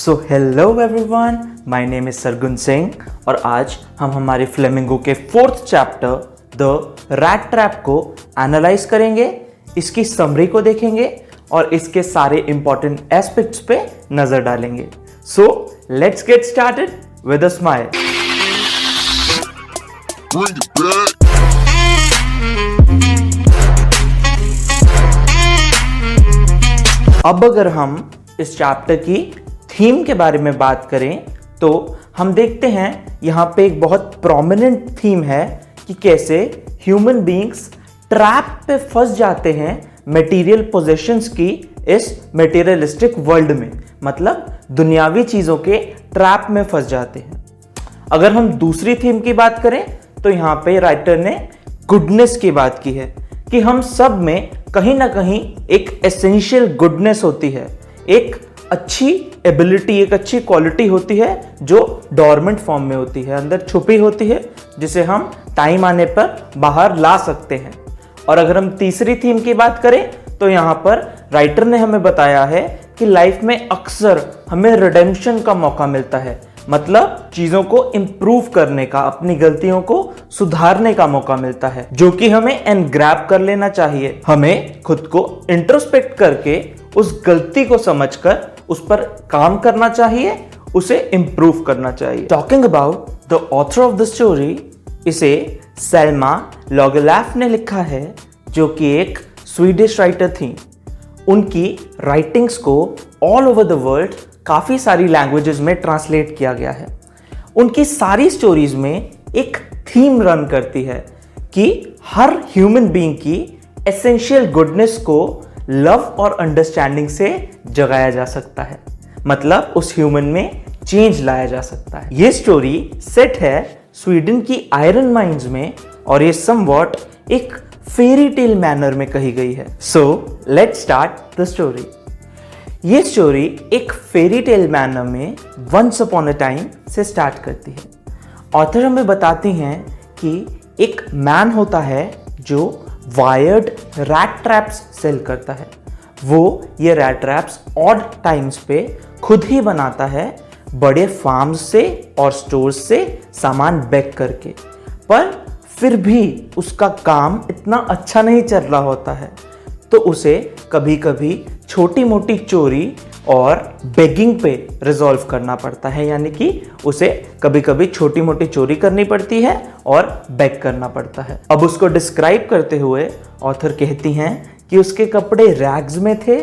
So hello everyone, my name is Sargun Singh और आज हम हमारे फ्लेमिंगो के 4th chapter the rat trap को एनालाइज करेंगे, इसकी समरी को देखेंगे और इसके सारे इंपॉर्टेंट एस्पेक्ट्स पे नजर डालेंगे। So let's get started with a smile. अब अगर हम इस चैप्टर की थीम के बारे में बात करें तो हम देखते हैं यहाँ पे एक बहुत प्रोमिनेंट थीम है कि कैसे ह्यूमन बीइंग्स ट्रैप पे फंस जाते हैं मटेरियल पोजेशंस की इस मटेरियलिस्टिक वर्ल्ड में, मतलब दुनियावी चीज़ों के ट्रैप में फंस जाते हैं। अगर हम दूसरी थीम की बात करें तो यहाँ पे राइटर ने गुडनेस की बात की है कि हम सब में कहीं ना कहीं एक एसेंशियल गुडनेस होती है, एक अच्छी एबिलिटी, एक अच्छी क्वालिटी होती है जो डॉर्मेंट फॉर्म में होती है, अंदर छुपी होती है, जिसे हम टाइम आने पर बाहर ला सकते हैं। और अगर हम तीसरी थीम की बात करें तो यहाँ पर राइटर ने हमें बताया है कि लाइफ में अक्सर हमें रिडेम्पशन का मौका मिलता है, मतलब चीजों को इंप्रूव करने का, अपनी गलतियों को सुधारने का मौका मिलता है, जो कि हमें एनग्रैब कर लेना चाहिए। हमें खुद को इंट्रोस्पेक्ट करके उस गलती को समझकर उस पर काम करना चाहिए, उसे इंप्रूव करना चाहिए। Talking about the author of the story, इसे सेल्मा लॉगेलैफ ने लिखा है, जो कि एक स्वीडिश राइटर थी। उनकी राइटिंग्स को ऑल ओवर द वर्ल्ड काफ़ी सारी लैंग्वेजेस में ट्रांसलेट किया गया है। उनकी सारी स्टोरीज में एक थीम रन करती है कि हर ह्यूमन बीइंग की एसेंशियल गुडनेस को लव और अंडरस्टैंडिंग से जगाया जा सकता है, मतलब उस ह्यूमन में चेंज लाया जा सकता है। ये स्टोरी सेट है स्वीडन की आयरन माइंस में और ये समवॉट एक फेरी टेल मैनर में कही गई है। So let's start the story. ये स्टोरी एक फेरी टेल मैनर में वंस अपॉन अ टाइम से स्टार्ट करती है। ऑथर हमें बताती हैं कि एक मैन होता है जो वायर्ड रैट ट्रैप्स सेल करता है। वो ये रैट ट्रैप्स ऑड टाइम्स पे खुद ही बनाता है, बड़े फार्म्स से और स्टोर्स से सामान बैक करके, पर फिर भी उसका काम इतना अच्छा नहीं चल रहा होता है, तो उसे कभी कभी छोटी मोटी चोरी और बेगिंग पे रिजॉल्व करना पड़ता है, यानी कि उसे कभी कभी छोटी मोटी चोरी करनी पड़ती है और बेग करना पड़ता है। अब उसको डिस्क्राइब करते हुए ऑथर कहती हैं कि उसके कपड़े रैग्स में थे,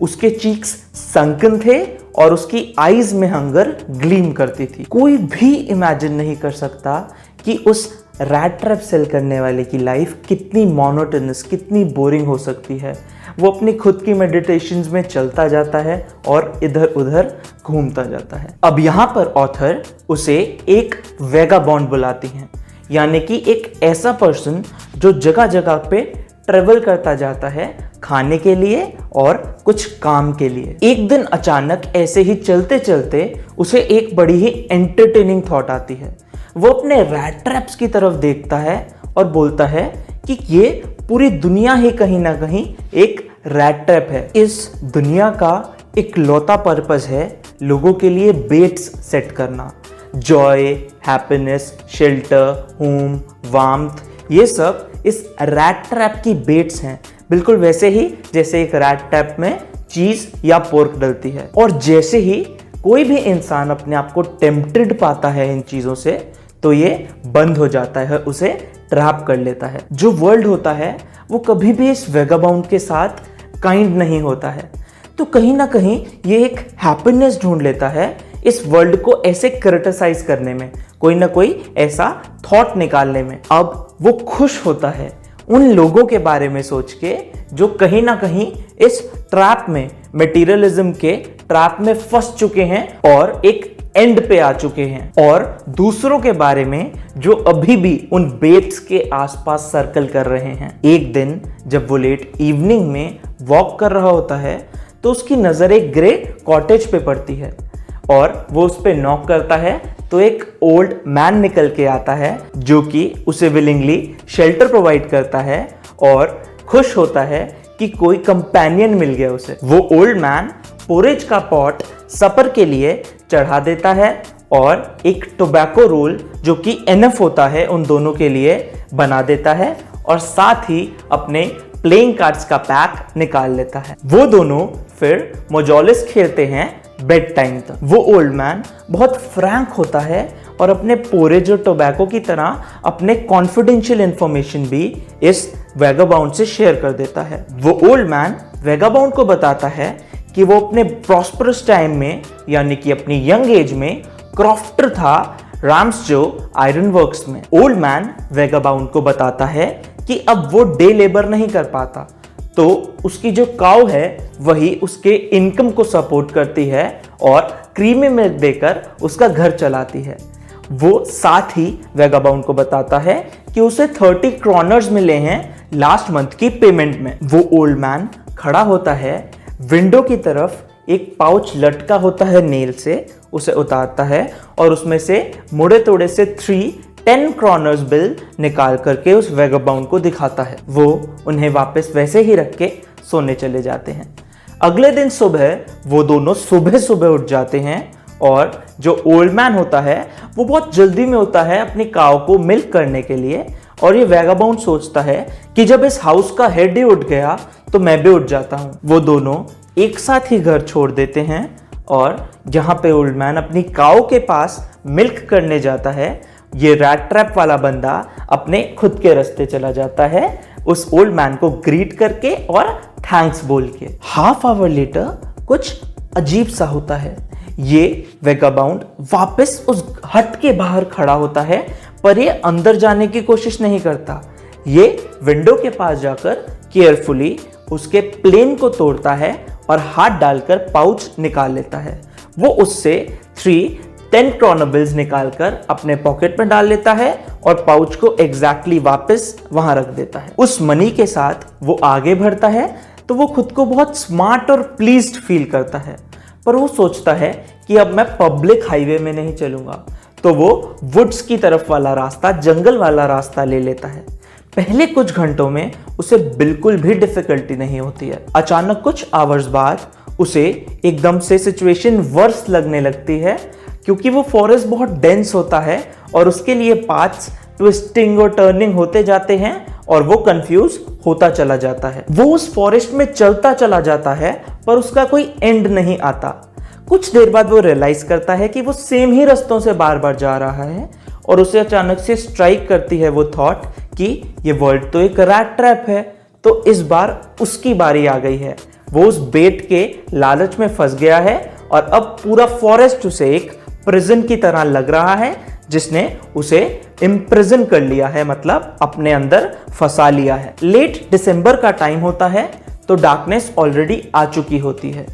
उसके चीक्स संकन थे और उसकी आईज में हंगर ग्लीम करती थी। कोई भी इमेजिन नहीं कर सकता कि उस रैट ट्रैप सेल करने वाले की लाइफ कितनी मोनोटोनस, कितनी बोरिंग हो सकती है। वो अपनी खुद की मेडिटेशंस में चलता जाता है और इधर उधर घूमता जाता है। अब यहाँ पर ऑथर उसे एक वेगाबॉन्ड बुलाती हैं, यानी कि एक ऐसा पर्सन जो जगह जगह पे ट्रेवल करता जाता है खाने के लिए और कुछ काम के लिए। एक दिन अचानक ऐसे ही चलते चलते उसे एक बड़ी ही एंटरटेनिंग थॉट आती है। वो अपने रैट ट्रैप्स की तरफ देखता है और बोलता है कि ये पूरी दुनिया ही कहीं ना कहीं एक रैट ट्रैप है। इस दुनिया का इकलौता पर्पस है लोगों के लिए बेट्स सेट करना। Joy, happiness, shelter, home, warmth, ये सब इस रैट ट्रैप की बेट्स हैं, बिल्कुल वैसे ही जैसे एक रैट ट्रैप में चीज या पोर्क डलती है। और जैसे ही कोई भी इंसान अपने आप को टेम्प्टेड पाता है इन चीजों से, तो ये बंद हो जाता है, उसे ट्रैप कर लेता है। जो वर्ल्ड होता है वो कभी भी इस वेगाबाउंड के साथ काइंड नहीं होता है, तो कहीं ना कहीं ये एक हैप्पीनेस ढूंढ लेता है इस वर्ल्ड को ऐसे क्रिटिसाइज करने में, कोई ना कोई ऐसा थॉट निकालने में। अब वो खुश होता है उन लोगों के बारे में सोच के जो कहीं ना कहीं इस ट्रैप में, मटेरियलिज्म के ट्रैप में फंस चुके हैं और एक एंड पे आ चुके हैं, और दूसरों के बारे में जो अभी भी उन बेट्स के आसपास सर्कल कर रहे हैं। एक दिन जब वो लेट इवनिंग में वॉक कर रहा होता है तो उसकी नजर एक ग्रे कॉटेज पे पड़ती है और वो उस पे नॉक करता है तो एक ओल्ड मैन निकल के आता है जो कि उसे विलिंगली शेल्टर प्रोवाइड करता है और खुश होता है कि कोई कंपेनियन मिल गया उसे। वो ओल्ड मैन पोरेज का पॉट सपर के लिए चढ़ा देता है और एक टोबैको रोल जो कि एनफ होता है उन दोनों के लिए बना देता है और साथ ही अपने प्लेइंग कार्ड्स का पैक निकाल लेता है। वो दोनों फिर मोजोलिस खेलते हैं बेड टाइम तक। वो ओल्ड मैन बहुत फ्रैंक होता है और अपने पोरेज और टोबैको की तरह अपने कॉन्फिडेंशियल इंफॉर्मेशन भी इस वैगाबाउंड से शेयर कर देता है। वो ओल्ड मैन वैगाबाउंड को बताता है कि वो अपने प्रॉस्परस टाइम में यानी कि अपनी यंग एज में क्रॉफ्टर था रैम्सजो आयरन वर्क्स में। ओल्ड मैन वैगाबाउंड को बताता है कि अब वो डे लेबर नहीं कर पाता, तो उसकी जो काऊ है वही उसके इनकम को सपोर्ट करती है और क्रीमी मिल्क देकर उसका घर चलाती है। वो साथ ही वैगाबाउंड को बताता है कि उसे 30 क्रॉनर्स मिले हैं लास्ट मंथ की पेमेंट में। वो ओल्ड मैन खड़ा होता है, विंडो की तरफ एक पाउच लटका होता है नेल से, उसे उतारता है और उसमें से मुड़े तोड़े से 10 क्रॉनर्स बिल निकाल करके उस वैगाबाउंड को दिखाता है। वो उन्हें वापस वैसे ही रख के सोने चले जाते हैं। अगले दिन सुबह वो दोनों सुबह सुबह उठ जाते हैं और जो ओल्ड मैन होता है वो बहुत जल्दी में होता है अपनी काऊ को मिल्क करने के लिए और ये वैगाबाउंड सोचता है कि जब इस हाउस का हेड ही उठ गया तो मैं भी उठ जाता हूँ। वो दोनों एक साथ ही घर छोड़ देते हैं और जहाँ पे ओल्ड मैन अपनी काऊ के पास मिल्क करने जाता है, ये रैट ट्रैप वाला बंदा अपने खुद के रास्ते चला जाता है उस ओल्ड मैन को ग्रीट करके और थैंक्स बोल के। हाफ आवर लेटर कुछ अजीब सा होता है। ये वैगाबाउंड वापस उस हट के बाहर खड़ा होता है पर ये अंदर जाने की कोशिश नहीं करता। ये विंडो के पास जाकर केयरफुली उसके प्लेन को तोड़ता है और हाथ डालकर पाउच निकाल लेता है। वो उससे 10 क्रॉनर बिल्स निकालकर अपने पॉकेट में डाल लेता है और पाउच को एग्जैक्टली वापस वहां रख देता है। उस मनी के साथ वो आगे बढ़ता है तो वो खुद को बहुत स्मार्ट और प्लीज्ड फील करता है, पर वो सोचता है कि अब मैं पब्लिक हाईवे में नहीं चलूंगा, तो वो वुड्स की तरफ वाला रास्ता, जंगल वाला रास्ता ले लेता है। पहले कुछ घंटों में उसे बिल्कुल भी डिफिकल्टी नहीं होती है। अचानक कुछ आवर्स बाद उसे एकदम से सिचुएशन वर्स लगने लगती है क्योंकि वो फॉरेस्ट बहुत डेंस होता है और उसके लिए पाथ्स ट्विस्टिंग और टर्निंग होते जाते हैं और वो कंफ्यूज होता चला जाता है। वो उस फॉरेस्ट में चलता चला जाता है पर उसका कोई एंड नहीं आता। कुछ देर बाद वो रियलाइज करता है कि वो सेम ही रास्तों से बार बार जा रहा है और उसे अचानक से स्ट्राइक करती है वो थॉट कि ये वर्ल्ड तो एक रैट ट्रैप है। तो इस बार उसकी बारी आ गई है। वो उस बेट के लालच में फंस गया है और अब पूरा फॉरेस्ट उसे एक प्रिजन की तरह लग रहा है जिसने उसे इम्प्रिजन कर लिया है, मतलब अपने अंदर फंसा लिया है। लेट दिसंबर का टाइम होता है तो डार्कनेस ऑलरेडी आ चुकी होती है।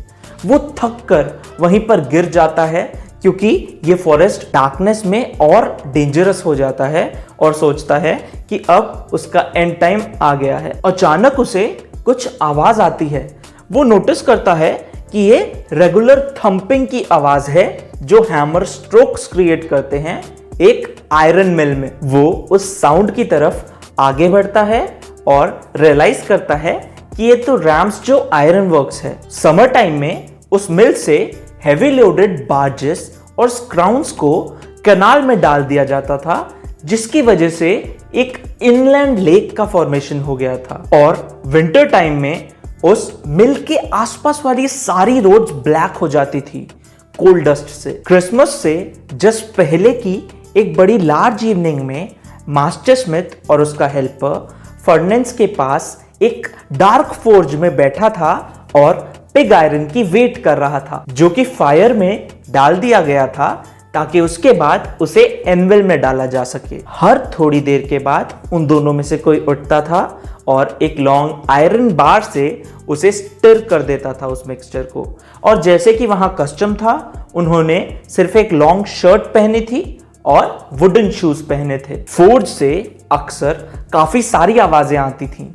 वो थक कर वहीं पर गिर जाता है क्योंकि ये फॉरेस्ट डार्कनेस में और डेंजरस हो जाता है और सोचता है कि अब उसका एंड टाइम आ गया है। अचानक उसे कुछ आवाज आती है। वो नोटिस करता है कि ये रेगुलर थंपिंग की आवाज है जो हैमर स्ट्रोक्स क्रिएट करते हैं एक आयरन मिल में। वो उस साउंड की तरफ आगे बढ़ता है और रियलाइज करता है कि ये तो रैम्सजो आयरन वर्क्स है। समर टाइम में उस मिल से हेवी लोडेड बार्जेस और स्क्राउन्स को कनाल में डाल दिया जाता था, जिसकी वजह से एक इनलैंड लेक का फॉर्मेशन हो गया था। और विंटर टाइम में उस मिल के आसपास वाली सारी रोड्स ब्लैक हो जाती थी कोल्ड डस्ट से। क्रिसमस से जस्ट पहले की एक बड़ी लार्ज इवनिंग में मास्टर स्मिथ और उसका हेल्पर फर्नेंस के पास एक डार्क फोर्ज में बैठा था और पिग आयरन की वेट कर रहा था, जो कि फायर में डाल दिया गया था ताकि उसके बाद उसे एनविल में डाला जा सके। हर थोड़ी देर के बाद उन दोनों में से कोई उठता था और एक लॉन्ग आयरन बार से उसे स्टिर कर देता था उस मिक्सचर को। और जैसे कि वहां कस्टम था, उन्होंने सिर्फ एक लॉन्ग शर्ट पहनी थी और वुडन शूज पहने थे। फोर्ज से अक्सर काफी सारी आवाजें आती थी।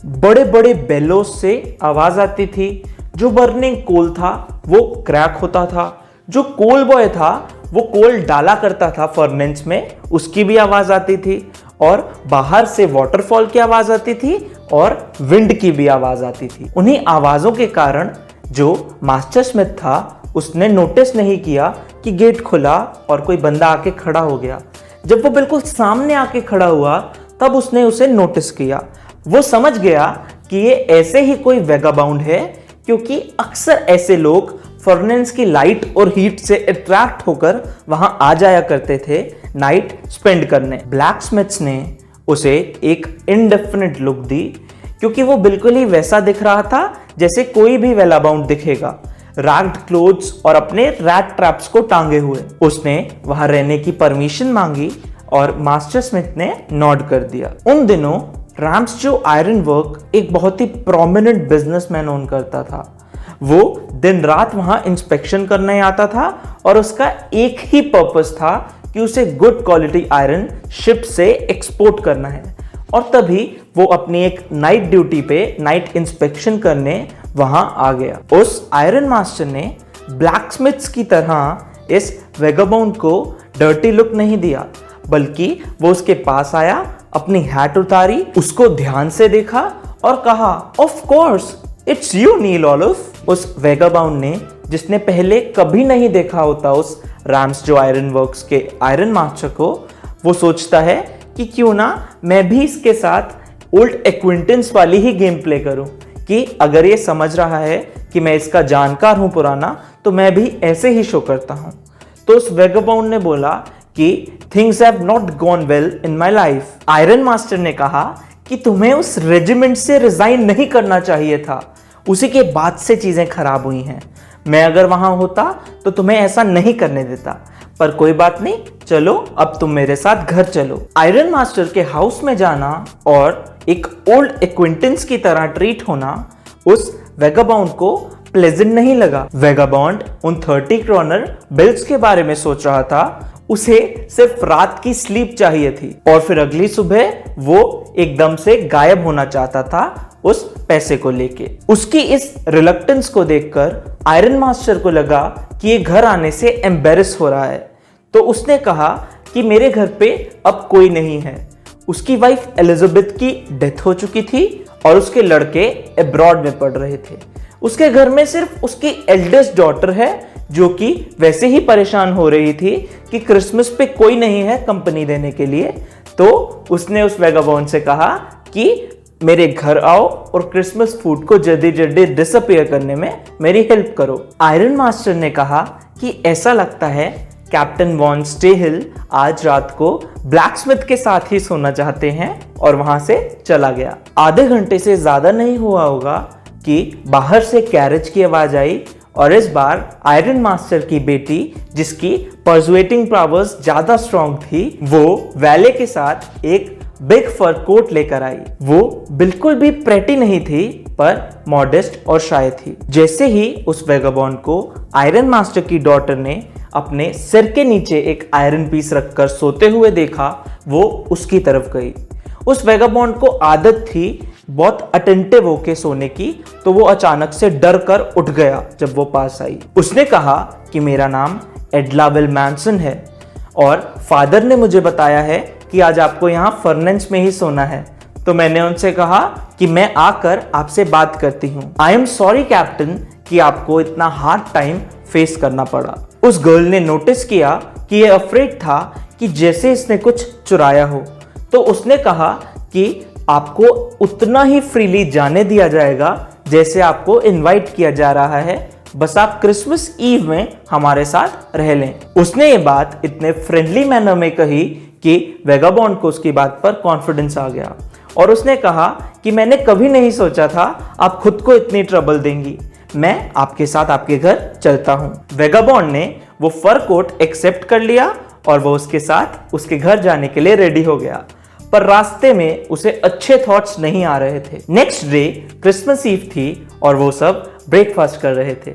बड़े बड़े बेलोस से आवाज आती थी। जो बर्निंग कोल था वो क्रैक होता था। जो कोल बॉय था वो कोल डाला करता था फर्नेंस में, उसकी भी आवाज आती थी। और बाहर से वाटरफॉल की आवाज आती थी और विंड की भी आवाज आती थी। उन्हीं आवाजों के कारण जो मास्टर स्मिथ था उसने नोटिस नहीं किया कि गेट खुला और कोई बंदा आके खड़ा हो गया। जब वो बिल्कुल सामने आके खड़ा हुआ तब उसने उसे नोटिस किया। वो समझ गया कि ये ऐसे ही कोई वेगाबाउंड है, क्योंकि अक्सर ऐसे लोग फर्नेस की लाइट और हीट से अट्रैक्ट होकर वहां आ जाया करते थे नाइट स्पेंड करने। ब्लैक स्मिथ्स ने उसे एक इनडेफिनिट लुक दी, क्योंकि वो बिल्कुल ही वैसा दिख रहा था जैसे कोई भी वेगाबाउंड दिखेगा, रैग्ड क्लोथ्स और अपने रैट ट्रैप्स को टांगे हुए। उसने वहां रहने की परमिशन मांगी और मास्टर स्मिथ ने नॉड कर दिया। उन दिनों रैम्स जो आयरन वर्क एक बहुत ही प्रोमिनेंट बिजनेसमैन ओन करता था। वो दिन रात वहां इंस्पेक्शन करने आता था और उसका एक ही पर्पस था कि उसे गुड क्वालिटी आयरन शिप से एक्सपोर्ट करना है। और तभी वो अपनी एक नाइट ड्यूटी पे नाइट इंस्पेक्शन करने वहां आ गया। उस आयरन मास्टर ने ब्लैक स्मिथ्स की तरह इस वेगाबाउंड को डर्टी लुक नहीं दिया, बल्कि वो उसके पास आया, अपनी हैट उतारी, उसको ध्यान से देखा और कहा, of course it's you Neil Olive. उस वेगाबाउंड ने, जिसने पहले कभी नहीं देखा होता उस रैम्स जो आयरन वर्क्स के आयरन मास्टर को, वो सोचता है कि क्यों ना मैं भी इसके साथ ओल्ड एक्विंटेंस वाली ही गेम प्ले करूं, कि अगर ये समझ रहा है कि मैं इसका जानकार हूं पुराना, तो मैं भी ऐसे ही शो करता हूं। तो उस वेगाबाउंड ने बोला कि things have not gone well in my life. Iron master ने कहा कि तुम्हें उस रेजिमेंट से रिजाइन नहीं करना चाहिए था, उसी के बाद से चीजें खराब हुई हैं। मैं अगर वहां होता तो तुम्हें ऐसा नहीं करने देता, पर कोई बात नहीं, चलो अब तुम मेरे साथ घर चलो। आयरन मास्टर के हाउस में जाना और एक ओल्ड एक्विंटेंस की तरह ट्रीट होना उस वेगाबाउंड को प्लेजेंट नहीं लगा। वेगाबाउंड उन 30 क्रॉनर बिल्स के बारे में सोच रहा था। उसे सिर्फ रात की स्लीप चाहिए थी और फिर अगली सुबह वो एकदम से गायब होना चाहता था उस पैसे को लेके। उसकी इस रिलक्टेंस को देखकर आयरन मास्टर को लगा कि ये घर आने से एम्बेरस हो रहा है। तो उसने कहा कि मेरे घर पे अब कोई नहीं है। उसकी वाइफ एलिजाबेथ की डेथ हो चुकी थी और उसके लड़के अब्रॉड में पढ़ रहे थे। उसके घर में सिर्फ उसकी एल्डेस्ट डॉटर है, जो कि वैसे ही परेशान हो रही थी कि क्रिसमस पे कोई नहीं है कंपनी देने के लिए। तो उसने उस वेगाबाउंड से कहा कि मेरे घर आओ और क्रिसमस फूड को जल्दी जल्दी डिसअपीयर करने में मेरी हेल्प करो। आयरन मास्टर ने कहा कि ऐसा लगता है कैप्टन वॉन स्टेहिल आज रात को ब्लैक स्मिथ के साथ ही सोना चाहते हैं, और वहां से चला गया। आधे घंटे से ज्यादा नहीं हुआ होगा कि बाहर से कैरेज की आवाज आई और इस बार आयरन मास्टर की बेटी, जिसकी परसुएटिंग पावर्स ज्यादा स्ट्रॉन्ग थी, वो वैले के साथ एक बिग फर कोट लेकर आई। वो बिल्कुल भी प्रेटी नहीं थी, पर मॉडेस्ट और शाय थी। जैसे ही उस वेगाबॉन्ड को आयरन मास्टर की डॉटर ने अपने सिर के नीचे एक आयरन पीस रखकर सोते हुए देखा, वो उसकी तरफ गई। उस वेगाबॉन्ड को आदत थी बहुत अटेंटिव होके सोने की, तो वो अचानक से डर कर उठ गया जब वो पास आई। उसने कहा कि मेरा नाम एडला विल मैनसन है और फादर ने मुझे बताया है कि आज आपको यहाँ फर्नेस में ही सोना है। तो मैंने उनसे कहा कि मैं आकर आपसे बात करती हूँ। आई एम सॉरी कैप्टन कि आपको इतना हार्ड टाइम फेस करना पड़ा। उस गर्ल ने नोटिस किया कि ये अफ्रेड था कि जैसे इसने कुछ चुराया हो, तो उसने कहा कि आपको उतना ही फ्रीली जाने दिया जाएगा जैसे आपको इनवाइट किया जा रहा है, बस आप क्रिसमस ईव में हमारे साथ रह लें। उसने ये बात इतने फ्रेंडली मैनर में कही कि वेगाबॉन्ड को उसकी बात पर कॉन्फिडेंस आ गया और उसने कहा कि मैंने कभी नहीं सोचा था आप खुद को इतनी ट्रबल देंगी। मैं आपके साथ आपके घर चलता हूं। वेगाबॉन्ड ने वो फर कोट एक्सेप्ट कर लिया और वो उसके साथ उसके घर जाने के लिए रेडी हो गया, पर रास्ते में उसे अच्छे थॉट्स नहीं आ रहे थे। नेक्स्ट डे क्रिसमस ईव थी और वो सब ब्रेकफास्ट कर रहे थे।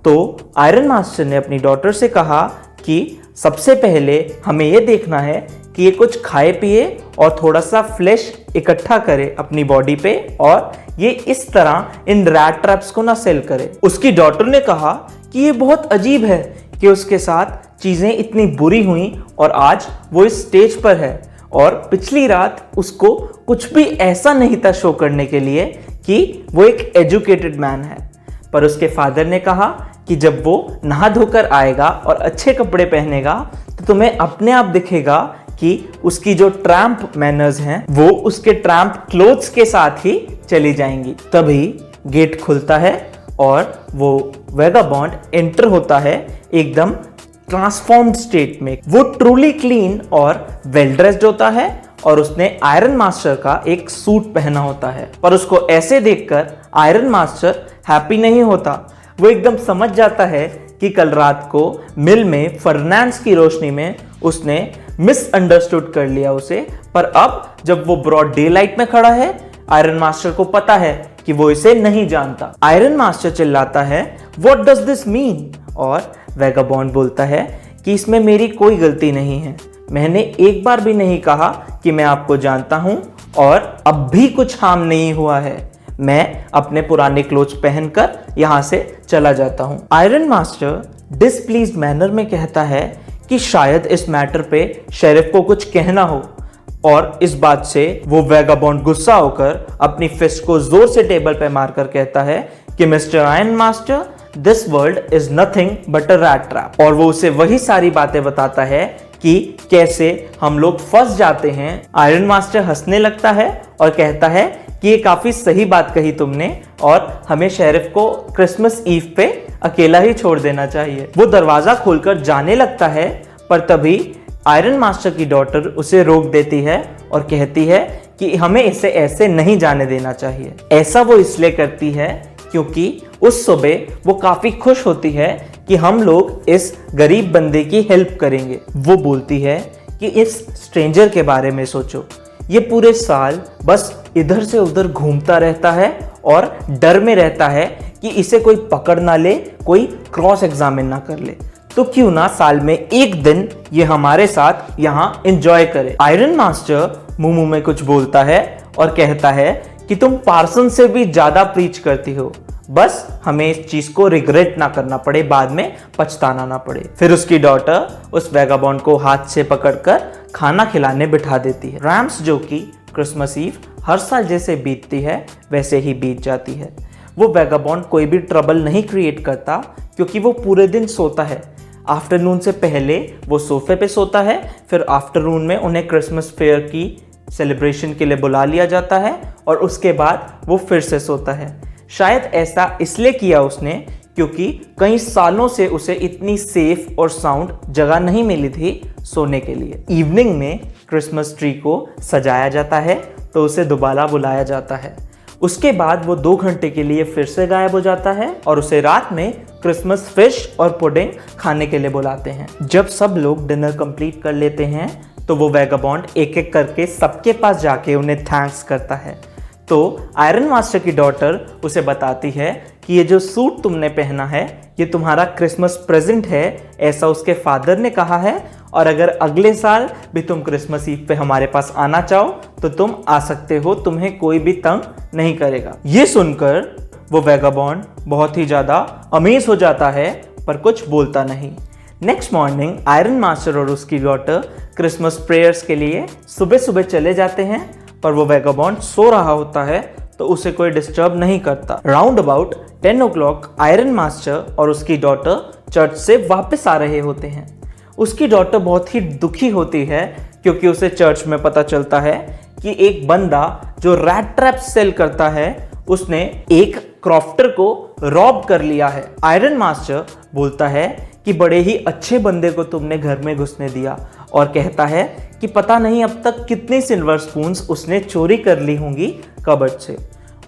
तो आयरन मास्टर ने अपनी डॉटर से कहा कि सबसे पहले हमें ये देखना है कि ये कुछ खाए पिए और थोड़ा सा फ्लैश इकट्ठा करे अपनी बॉडी पे, और ये इस तरह इन रैट ट्रैप्स को ना सेल करे। उसकी डॉटर ने कहा कि ये बहुत अजीब है कि उसके साथ चीजें इतनी बुरी हुई और आज वो इस स्टेज पर है, और पिछली रात उसको कुछ भी ऐसा नहीं था शो करने के लिए कि वो एक एजुकेटेड मैन है। पर उसके फादर ने कहा कि जब वो नहा धोकर आएगा और अच्छे कपड़े पहनेगा तो तुम्हें अपने आप दिखेगा कि उसकी जो ट्रैम्प मैनर्स हैं वो उसके ट्रैम्प क्लोथ्स के साथ ही चली जाएंगी। तभी गेट खुलता है और वो वेगाबॉन्ड एंटर होता है एकदम ट्रांसफॉर्म्ड स्टेट में। वो ट्रूली क्लीन और वेल ड्रेस्ड होता है और उसने आयरन मास्टर का एक सूट पहना होता है। पर उसको ऐसे देखकर आयरन मास्टर हैप्पी नहीं होता। वो एकदम समझ जाता है कि कल रात को मिल में फर्नांस की रोशनी में उसने मिसअंडरस्टूड कर लिया उसे। पर अब जब वो ब्रॉड डे लाइट में खड़ा है, आयरन मास्टर को पता है कि वो इसे नहीं जानता। आयरन मास्टर चिल्लाता है, व्हाट डज दिस मीन? और वेगाबॉन्ड बोलता है कि इसमें मेरी कोई गलती नहीं है। मैंने एक बार भी नहीं कहा कि मैं आपको जानता हूं और अब भी कुछ हार्म नहीं हुआ है। मैं अपने पुराने क्लोथ्स पहनकर यहां से चला जाता हूं। आयरन मास्टर डिसप्लीज्ड मैनर में कहता है कि शायद इस मैटर पे शेरिफ को कुछ कहना हो और इस बात से वो वेगाबॉन्ड गुस्सा होकर अपनी फिस्ट को जोर से टेबल पे मारकर कहता है कि mister iron master, this world is nothing but a rat trap. और वो उसे वही सारी बातें बताता है कि कैसे हम लोग फंस जाते हैं। आयरन मास्टर हंसने लगता है और कहता है कि ये काफी सही बात कही तुमने और हमें शेरिफ को क्रिसमस ईव पे अकेला ही छोड़ देना चाहिए। वो दरवाजा खोलकर जाने लगता है पर तभी आयरन मास्टर की डॉटर उसे रोक देती है और कहती है कि हमें इसे ऐसे नहीं जाने देना चाहिए। ऐसा वो इसलिए करती है क्योंकि उस सुबह वो काफी खुश होती है कि हम लोग इस गरीब बंदे की हेल्प करेंगे। वो बोलती है कि इस स्ट्रेंजर के बारे में सोचो, ये पूरे साल बस इधर से उधर घूमता रहता है और डर में रहता है कि इसे कोई पकड़ ना ले, कोई क्रॉस एग्जामिन ना कर ले। तो क्यों ना साल में एक दिन ये हमारे साथ यहाँ एंजॉय करे। आयरन मास्टर मुंह में कुछ बोलता है और कहता है कि तुम पार्सन से भी ज्यादा प्रीच करती हो, बस हमें इस चीज को रिग्रेट ना करना पड़े, बाद में पछताना ना पड़े। फिर उसकी डॉटर उस वेगाबॉन्ड को हाथ से पकड़कर खाना खिलाने बिठा देती है। रैम्स जो कि क्रिसमस ईव हर साल जैसे बीतती है वैसे ही बीत जाती है। वो वेगाबॉन्ड कोई भी ट्रबल नहीं क्रिएट करता क्योंकि वो पूरे दिन सोता है। आफ्टरनून से पहले वो सोफे पे सोता है, फिर आफ्टरनून में उन्हें क्रिसमस फेयर की सेलिब्रेशन के लिए बुला लिया जाता है और उसके बाद वो फिर से सोता है। शायद ऐसा इसलिए किया उसने क्योंकि कई सालों से उसे इतनी सेफ और साउंड जगह नहीं मिली थी सोने के लिए। इवनिंग में क्रिसमस ट्री को सजाया जाता है तो उसे दोबारा बुलाया जाता है। उसके बाद वो 2 घंटे के लिए फिर से गायब हो जाता है और उसे रात में क्रिसमस फिश और पुडिंग खाने के लिए बुलाते हैं। जब सब लोग डिनर कंप्लीट कर लेते हैं तो वो वेगाबॉन्ड एक एक करके सबके पास जाके उन्हें थैंक्स करता है। तो आयरन मास्टर की डॉटर उसे बताती है कि ये जो सूट तुमने पहना है ये तुम्हारा क्रिसमस प्रेजेंट है, ऐसा उसके फादर ने कहा है और अगर अगले साल भी तुम क्रिसमस ईव पे हमारे पास आना चाहो तो तुम आ सकते हो, तुम्हें कोई भी तंग नहीं करेगा। ये सुनकर वो वेगाबॉन्ड बहुत ही ज़्यादा अमेज हो जाता है पर कुछ बोलता नहीं। नेक्स्ट मॉर्निंग आयरन मास्टर और उसकी डॉटर क्रिसमस प्रेयर्स के लिए सुबह सुबह चले जाते हैं पर वो वेगाबॉन्ड सो रहा होता है तो उसे कोई डिस्टर्ब नहीं करता। Round about 10 o'clock iron master और उसकी डॉटर चर्च से वापस आ रहे होते हैं। उसकी डॉटर बहुत ही दुखी होती है क्योंकि उसे चर्च में पता चलता है कि एक बंदा जो रैट ट्रैप सेल करता है उसने एक क्रॉफ्टर को रॉब कर लिया है। आयरन मास्टर बोलता है कि बड़े ही अच्छे बंदे को तुमने घर में घुसने दिया और कहता है कि पता नहीं अब तक कितनी सिल्वर स्पून्स उसने चोरी कर ली होंगी कबर्ड से।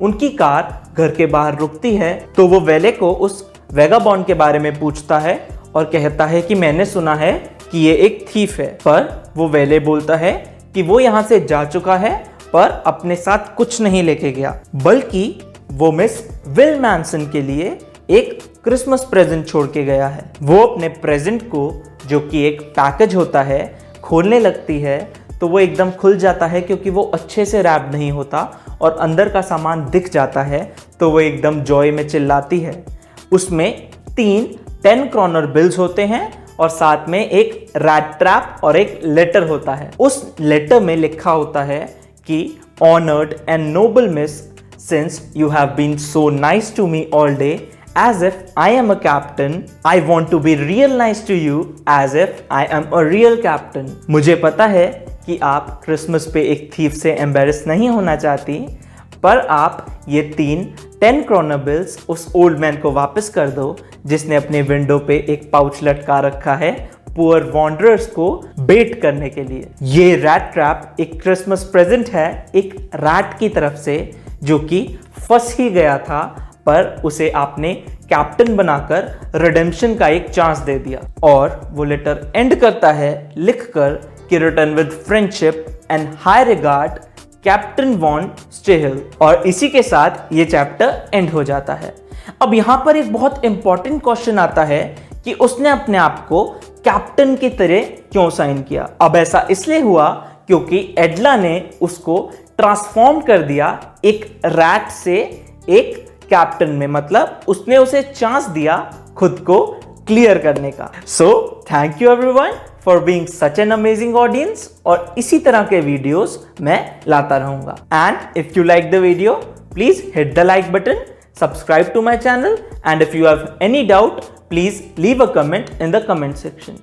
उनकी कार घर के बाहर रुकती है तो वो वेले को उस वेगाबॉन्ड के बारे में पूछता है और कहता है कि मैंने सुना है कि ये एक थीफ है। पर वो वेले बोलता है कि वो यहाँ से जा चुका है पर अपने साथ कुछ नहीं लेके गया, बल्कि वो मिस विल मैनसन के लिए एक क्रिसमस प्रेजेंट छोड़ के गया है। वो अपने प्रेजेंट को, जो कि एक पैकेज होता है, खोलने लगती है तो वो एकदम खुल जाता है क्योंकि वो अच्छे से रैप नहीं होता और अंदर का सामान दिख जाता है तो वो एकदम जॉय में चिल्लाती है। उसमें 3 10 कॉर्नर बिल्स होते हैं और साथ में एक रैट ट्रैप और एक लेटर होता है। उस लेटर में लिखा होता है कि honoured and noble miss, since you have been so nice to me all day as if I am a captain. I want to be real nice to you as if I am a real captain. मुझे पता है कि आप Christmas पे एक thief से embarrass नहीं होना चाहती, पर आप ये 10 kroner bills उस ओल्ड मैन को वापस कर दो जिसने अपने विंडो पे एक पाउच लटका रखा है पुअर वॉन्डरर्स को बेट करने के लिए। ये रैट ट्रैप एक क्रिसमस प्रेजेंट है एक रैट की तरफ से जो कि फंस ही गया था, पर उसे आपने कैप्टन बनाकर रिडेम्पशन का एक चांस दे दिया। और वो लेटर एंड करता है लिखकर कि return with friendship and high regard captain von Stahl. और इसी के साथ ये चैप्टर एंड हो जाता है। अब यहां पर एक बहुत इंपॉर्टेंट क्वेश्चन आता है कि उसने अपने आप को कैप्टन की तरह क्यों साइन किया। अब ऐसा इसलिए हुआ क्योंकि एडला ने उसको ट्रांसफॉर्म कर दिया एक रैट से एक कैप्टन में, मतलब उसने उसे चांस दिया खुद को क्लियर करने का। So thank you everyone for being such an amazing audience, और इसी तरह के वीडियोस मैं लाता रहूंगा। And if you like the video please hit the like button, subscribe to my channel, and if you have any doubt please leave a comment in the comment section.